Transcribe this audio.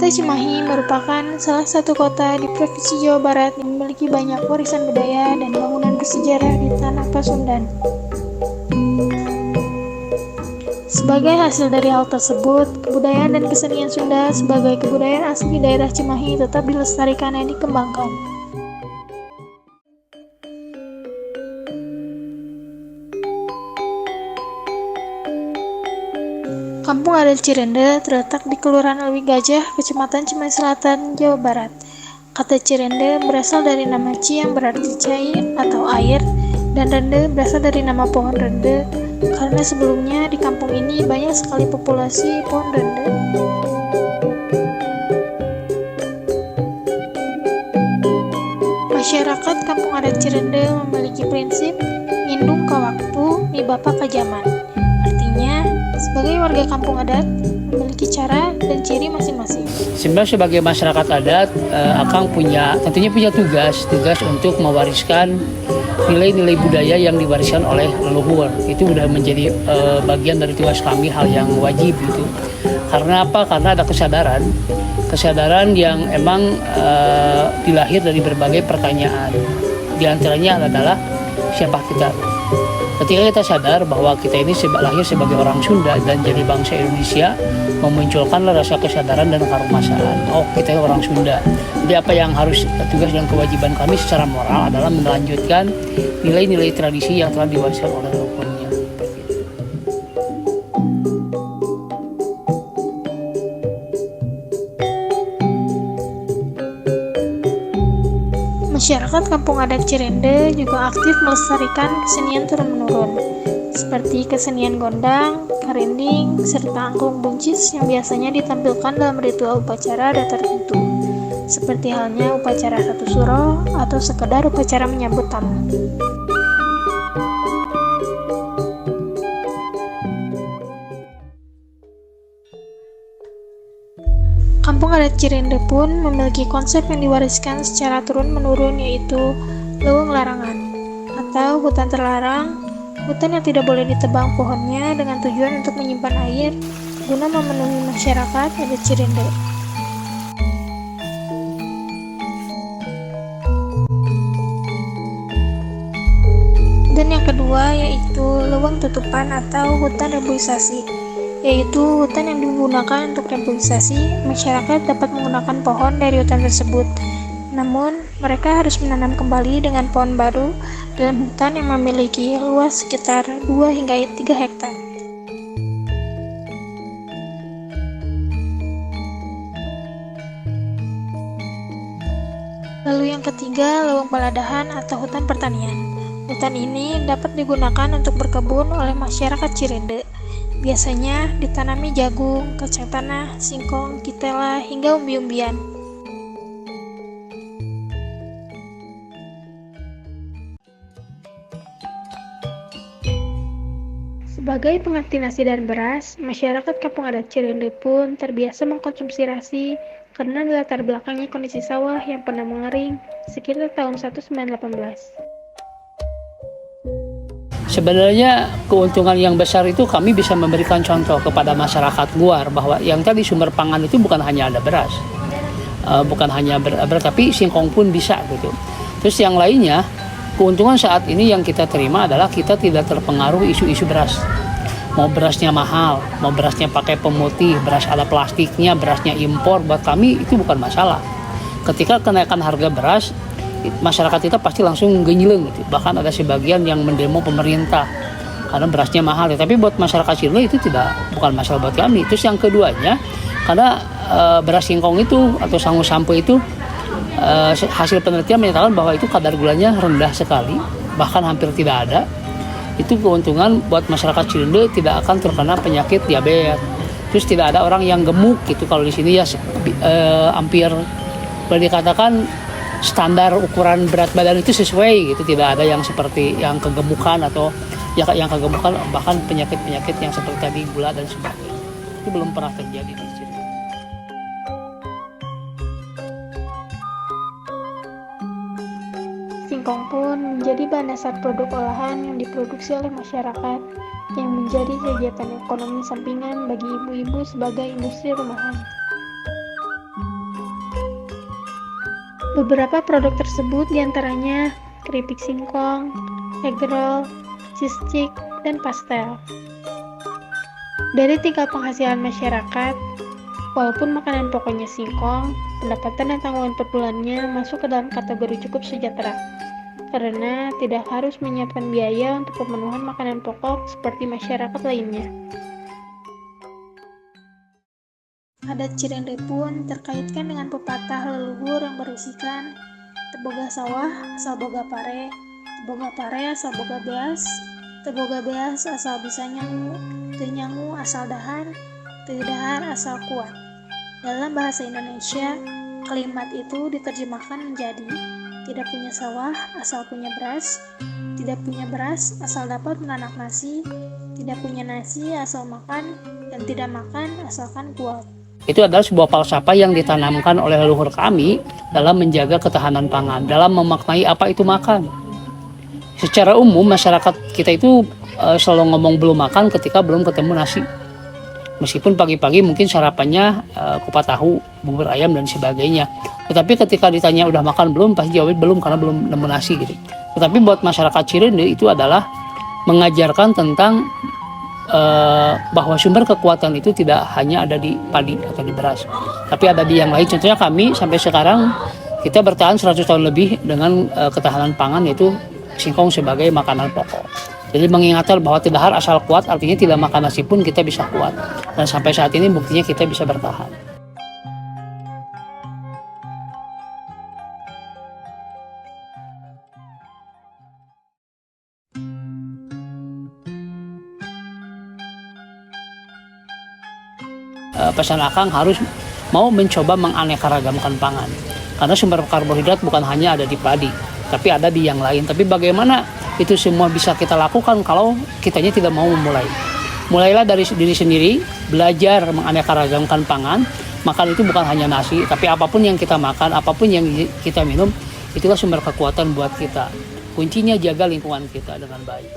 Kota Cimahi merupakan salah satu kota di Provinsi Jawa Barat yang memiliki banyak warisan budaya dan bangunan bersejarah di tanah Pasundan. Sebagai hasil dari hal tersebut, kebudayaan dan kesenian Sunda sebagai kebudayaan asli daerah Cimahi tetap dilestarikan dan dikembangkan. Kampung Adat Cirende terletak di Kelurahan Lewi Gajah, Kecamatan Cimahi Selatan, Jawa Barat. Kata Cirende berasal dari nama Ci yang berarti cai atau air, dan rende berasal dari nama pohon rende, karena sebelumnya di kampung ini banyak sekali populasi pohon rende. Masyarakat Kampung Adat Cirende memiliki prinsip ngindung ka waktu, mibapa ka zaman. Artinya, sebagai warga kampung adat memiliki cara dan ciri masing-masing. Sebenarnya sebagai masyarakat adat, Akang tentunya punya tugas untuk mewariskan nilai-nilai budaya yang diwariskan oleh leluhur. Itu sudah menjadi bagian dari tugas kami, hal yang wajib gitu. Karena apa? Karena ada kesadaran yang emang dilahir dari berbagai pertanyaan. Di antaranya adalah siapa kita. Ketika kita sadar bahwa kita ini lahir sebagai orang Sunda dan jadi bangsa Indonesia, memunculkanlah rasa kesadaran dan keharmonisan. Oh, kita ini orang Sunda. Jadi apa yang harus tugas dan kewajiban kami secara moral adalah melanjutkan nilai-nilai tradisi yang telah diwariskan oleh leluhurnya. Masyarakat Kampung Adat Cirende juga aktif melestarikan kesenian turun-menurun, seperti kesenian gondang, karinding, serta angklung buncis yang biasanya ditampilkan dalam ritual upacara adat tertentu, seperti halnya upacara satu suro atau sekedar upacara menyambut tamu. Kampung Adat Cirende pun memiliki konsep yang diwariskan secara turun-menurun, yaitu leuweung larangan atau hutan terlarang, hutan yang tidak boleh ditebang pohonnya dengan tujuan untuk menyimpan air guna memenuhi masyarakat adat Cirende. Dan yang kedua yaitu leuweung tutupan atau hutan reboisasi, yaitu hutan yang digunakan untuk reboisasi. Masyarakat dapat menggunakan pohon dari hutan tersebut, namun mereka harus menanam kembali dengan pohon baru dalam hutan yang memiliki luas sekitar 2 hingga 3 hektar. Lalu yang ketiga, leuweung baladahan atau hutan pertanian. Hutan ini dapat digunakan untuk berkebun oleh masyarakat Cirende. Biasanya ditanami jagung, kacang tanah, singkong, kitela, hingga umbi-umbian. Sebagai pengganti nasi dan beras, masyarakat Kampung Adat Cirende pun terbiasa mengkonsumsi nasi karena di latar belakangnya kondisi sawah yang pernah mengering sekitar tahun 1918. Sebenarnya keuntungan yang besar itu kami bisa memberikan contoh kepada masyarakat luar bahwa yang tadi sumber pangan itu bukan hanya ada beras, bukan hanya beras, tapi singkong pun bisa gitu. Terus yang lainnya, keuntungan saat ini yang kita terima adalah kita tidak terpengaruh isu-isu beras. Mau berasnya mahal, mau berasnya pakai pemutih, beras ada plastiknya, berasnya impor, buat kami itu bukan masalah. Ketika kenaikan harga beras, masyarakat kita pasti langsung genjleng gitu. Bahkan ada sebagian yang mendemo pemerintah karena berasnya mahal ya. Tapi buat masyarakat Cirende itu bukan masalah buat kami. Terus yang keduanya, karena beras singkong itu atau sangu sampo itu hasil penelitian menyatakan bahwa itu kadar gulanya rendah sekali, bahkan hampir tidak ada. Itu keuntungan buat masyarakat Cirende, tidak akan terkena penyakit diabetes. Terus tidak ada orang yang gemuk gitu. Kalau di sini ya hampir boleh dikatakan standar ukuran berat badan itu sesuai gitu, tidak ada yang seperti yang kegemukan atau yang kegemukan, bahkan penyakit-penyakit yang seperti tadi gula dan sebagainya. Itu belum pernah terjadi di sini. Singkong pun menjadi bahan dasar produk olahan yang diproduksi oleh masyarakat, yang menjadi kegiatan ekonomi sampingan bagi ibu-ibu sebagai industri rumahan. Beberapa produk tersebut diantaranya keripik singkong, egg roll, cheese stick, dan pastel. Dari tingkat penghasilan masyarakat, walaupun makanan pokoknya singkong, pendapatan dan tanggungan per bulannya masuk ke dalam kategori cukup sejahtera, karena tidak harus menyiapkan biaya untuk pemenuhan makanan pokok seperti masyarakat lainnya. Adat Cirende pun terkaitkan dengan pepatah leluhur yang berisikan teboga sawah asal boga pare, teboga pare asal boga beas, teboga beas asal bisa nyangu, teu nyangu asal dahan, teu dahar asal kuat. Dalam bahasa Indonesia, kalimat itu diterjemahkan menjadi tidak punya sawah asal punya beras, tidak punya beras asal dapat menanak nasi, tidak punya nasi asal makan, dan tidak makan asalkan kuat. Itu adalah sebuah falsafah yang ditanamkan oleh leluhur kami dalam menjaga ketahanan pangan, dalam memaknai apa itu makan. Secara umum masyarakat kita itu selalu ngomong belum makan ketika belum ketemu nasi. Meskipun pagi-pagi mungkin sarapannya kupat tahu, bubur ayam dan sebagainya. Tetapi ketika ditanya udah makan belum, pasti jawabnya belum karena belum nemu nasi gitu. Tetapi buat masyarakat Cirende itu adalah mengajarkan tentang bahwa sumber kekuatan itu tidak hanya ada di padi atau di beras, tapi ada di yang lain. Contohnya kami sampai sekarang kita bertahan 100 tahun lebih dengan ketahanan pangan, yaitu singkong sebagai makanan pokok. Jadi mengingatkan bahwa tidak harus asal kuat, artinya tidak makan nasi pun kita bisa kuat. Dan sampai saat ini buktinya kita bisa bertahan. Pesan Akang harus mau mencoba menganeka-ragamkan pangan. Karena sumber karbohidrat bukan hanya ada di padi, tapi ada di yang lain. Tapi bagaimana itu semua bisa kita lakukan kalau kitanya tidak mau memulai? Mulailah dari diri sendiri, belajar menganeka-ragamkan pangan. Makan itu bukan hanya nasi, tapi apapun yang kita makan, apapun yang kita minum, itulah sumber kekuatan buat kita. Kuncinya jaga lingkungan kita dengan baik.